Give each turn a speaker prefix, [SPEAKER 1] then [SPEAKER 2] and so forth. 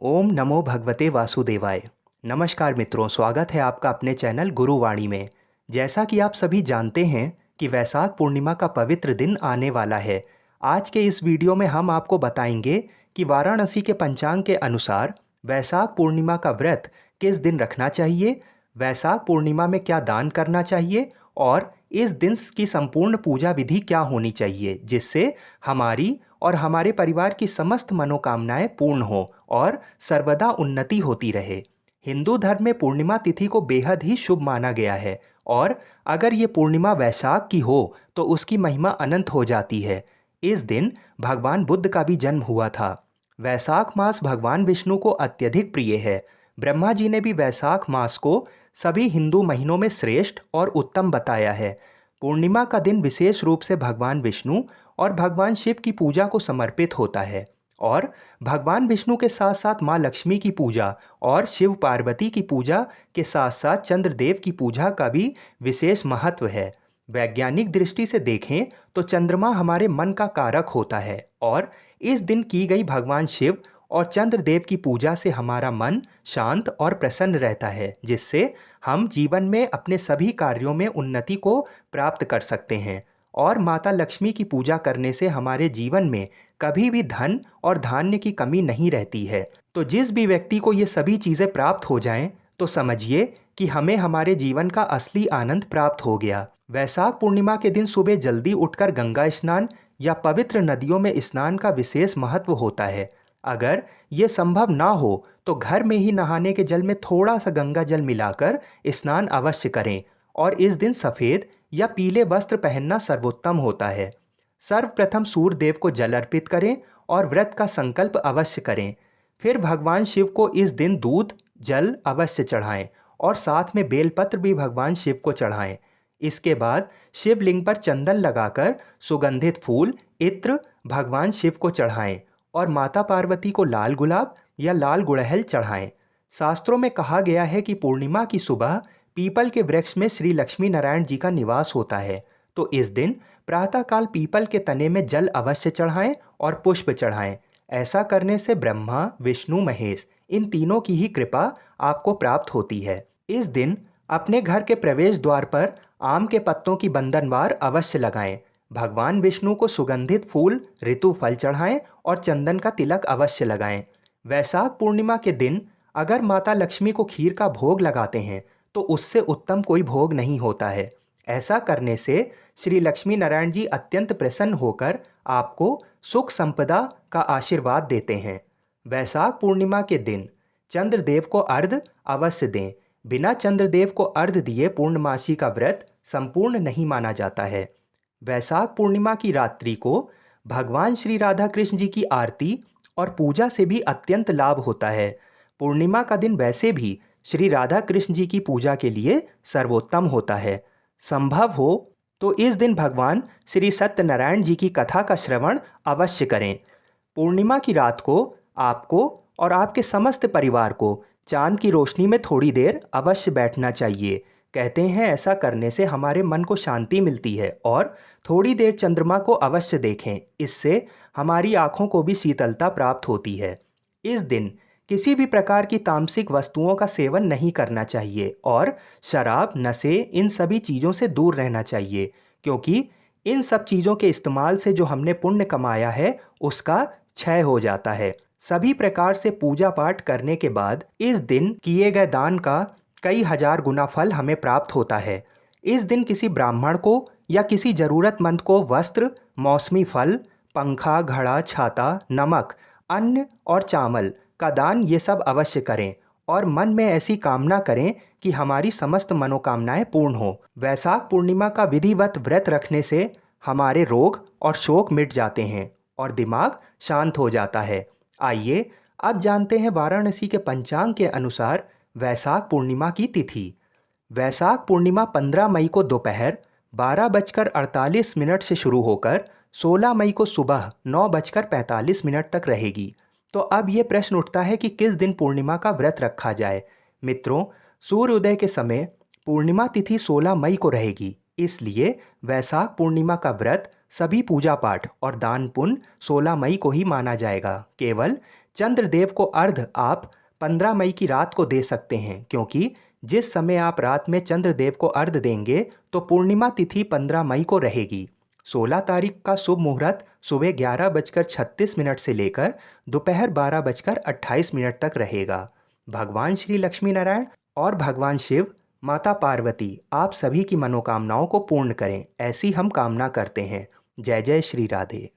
[SPEAKER 1] ओम नमो भगवते वासुदेवाय। नमस्कार मित्रों, स्वागत है आपका अपने चैनल गुरुवाणी में। जैसा कि आप सभी जानते हैं कि वैशाख पूर्णिमा का पवित्र दिन आने वाला है। आज के इस वीडियो में हम आपको बताएंगे कि वाराणसी के पंचांग के अनुसार वैशाख पूर्णिमा का व्रत किस दिन रखना चाहिए, वैशाख पूर्णिमा में क्या दान करना चाहिए और इस दिन की संपूर्ण पूजा विधि क्या होनी चाहिए, जिससे हमारी और हमारे परिवार की समस्त मनोकामनाएं पूर्ण हो और सर्वदा उन्नति होती रहे। हिंदू धर्म में पूर्णिमा तिथि को बेहद ही शुभ माना गया है और अगर ये पूर्णिमा वैशाख की हो तो उसकी महिमा अनंत हो जाती है। इस दिन भगवान बुद्ध का भी जन्म हुआ था। वैशाख मास भगवान विष्णु को अत्यधिक प्रिय है। ब्रह्मा जी ने भी वैशाख मास को सभी हिंदू महीनों में श्रेष्ठ और उत्तम बताया है। पूर्णिमा का दिन विशेष रूप से भगवान विष्णु और भगवान शिव की पूजा को समर्पित होता है और भगवान विष्णु के साथ साथ माँ लक्ष्मी की पूजा और शिव पार्वती की पूजा के साथ साथ चंद्रदेव की पूजा का भी विशेष महत्व है। वैज्ञानिक दृष्टि से देखें तो चंद्रमा हमारे मन का कारक होता है और इस दिन की गई भगवान शिव और चंद्रदेव की पूजा से हमारा मन शांत और प्रसन्न रहता है, जिससे हम जीवन में अपने सभी कार्यों में उन्नति को प्राप्त कर सकते हैं। और माता लक्ष्मी की पूजा करने से हमारे जीवन में कभी भी धन और धान्य की कमी नहीं रहती है। तो जिस भी व्यक्ति को ये सभी चीज़ें प्राप्त हो जाएं, तो समझिए कि हमें हमारे जीवन का असली आनंद प्राप्त हो गया। वैशाख पूर्णिमा के दिन सुबह जल्दी उठकर गंगा स्नान या पवित्र नदियों में स्नान का विशेष महत्व होता है। अगर ये संभव ना हो तो घर में ही नहाने के जल में थोड़ा सा गंगा जल मिलाकर स्नान अवश्य करें और इस दिन सफ़ेद या पीले वस्त्र पहनना सर्वोत्तम होता है। सर्वप्रथम सूर्य देव को जल अर्पित करें और व्रत का संकल्प अवश्य करें। फिर भगवान शिव को इस दिन दूध जल अवश्य चढ़ाएं और साथ में बेलपत्र भी भगवान शिव को चढ़ाएं। इसके बाद शिवलिंग पर चंदन लगाकर सुगंधित फूल इत्र भगवान शिव को चढ़ाएं और माता पार्वती को लाल गुलाब या लाल गुड़हल चढ़ाएं। शास्त्रों में कहा गया है कि पूर्णिमा की सुबह पीपल के वृक्ष में श्री लक्ष्मी नारायण जी का निवास होता है, तो इस दिन प्रातःकाल पीपल के तने में जल अवश्य चढ़ाएं और पुष्प चढ़ाएं। ऐसा करने से ब्रह्मा विष्णु महेश इन तीनों की ही कृपा आपको प्राप्त होती है। इस दिन अपने घर के प्रवेश द्वार पर आम के पत्तों की बंधनवार अवश्य लगाएं। भगवान विष्णु को सुगंधित फूल ऋतु फल चढ़ाएं और चंदन का तिलक अवश्य लगाएं। वैशाख पूर्णिमा के दिन अगर माता लक्ष्मी को खीर का भोग लगाते हैं तो उससे उत्तम कोई भोग नहीं होता है। ऐसा करने से श्री लक्ष्मी नारायण जी अत्यंत प्रसन्न होकर आपको सुख संपदा का आशीर्वाद देते हैं। वैशाख पूर्णिमा के दिन चंद्रदेव को अर्घ्य अवश्य दें। बिना चंद्रदेव को अर्घ्य दिए पूर्णमासी का व्रत संपूर्ण नहीं माना जाता है। वैशाख पूर्णिमा की रात्रि को भगवान श्री राधा कृष्ण जी की आरती और पूजा से भी अत्यंत लाभ होता है। पूर्णिमा का दिन वैसे भी श्री राधा कृष्ण जी की पूजा के लिए सर्वोत्तम होता है। संभव हो तो इस दिन भगवान श्री सत्यनारायण जी की कथा का श्रवण अवश्य करें। पूर्णिमा की रात को आपको और आपके समस्त परिवार को चांद की रोशनी में थोड़ी देर अवश्य बैठना चाहिए। कहते हैं ऐसा करने से हमारे मन को शांति मिलती है। और थोड़ी देर चंद्रमा को अवश्य देखें, इससे हमारी आँखों को भी शीतलता प्राप्त होती है। इस दिन किसी भी प्रकार की तामसिक वस्तुओं का सेवन नहीं करना चाहिए और शराब नशे इन सभी चीज़ों से दूर रहना चाहिए, क्योंकि इन सब चीज़ों के इस्तेमाल से जो हमने पुण्य कमाया है उसका क्षय हो जाता है। सभी प्रकार से पूजा पाठ करने के बाद इस दिन किए गए दान का कई हजार गुना फल हमें प्राप्त होता है। इस दिन किसी ब्राह्मण को या किसी ज़रूरतमंद को वस्त्र, मौसमी फल, पंखा, घड़ा, छाता, नमक, अन्न और चावल का दान ये सब अवश्य करें और मन में ऐसी कामना करें कि हमारी समस्त मनोकामनाएं पूर्ण हो। वैशाख पूर्णिमा का विधिवत व्रत रखने से हमारे रोग और शोक मिट जाते हैं और दिमाग शांत हो जाता है। आइए अब जानते हैं वाराणसी के पंचांग के अनुसार वैशाख पूर्णिमा की तिथि। वैशाख पूर्णिमा 15 मई को दोपहर 12:48 से शुरू होकर 16 मई को सुबह 9:45 तक रहेगी। तो अब ये प्रश्न उठता है कि किस दिन पूर्णिमा का व्रत रखा जाए। मित्रों, सूर्योदय के समय पूर्णिमा तिथि 16 मई को रहेगी, इसलिए वैशाख पूर्णिमा का व्रत सभी पूजा पाठ और दान पुण्य 16 मई को ही माना जाएगा। केवल चंद्रदेव को अर्घ आप 15 मई की रात को दे सकते हैं, क्योंकि जिस समय आप रात में चंद्रदेव को अर्घ देंगे तो पूर्णिमा तिथि 15 मई को रहेगी। 16 तारीख का शुभ मुहूर्त सुबह 11:36 से लेकर दोपहर 12:28 तक रहेगा। भगवान श्री लक्ष्मी नारायण और भगवान शिव, माता पार्वती आप सभी की मनोकामनाओं को पूर्ण करें, ऐसी हम कामना करते हैं। जय जय श्री राधे।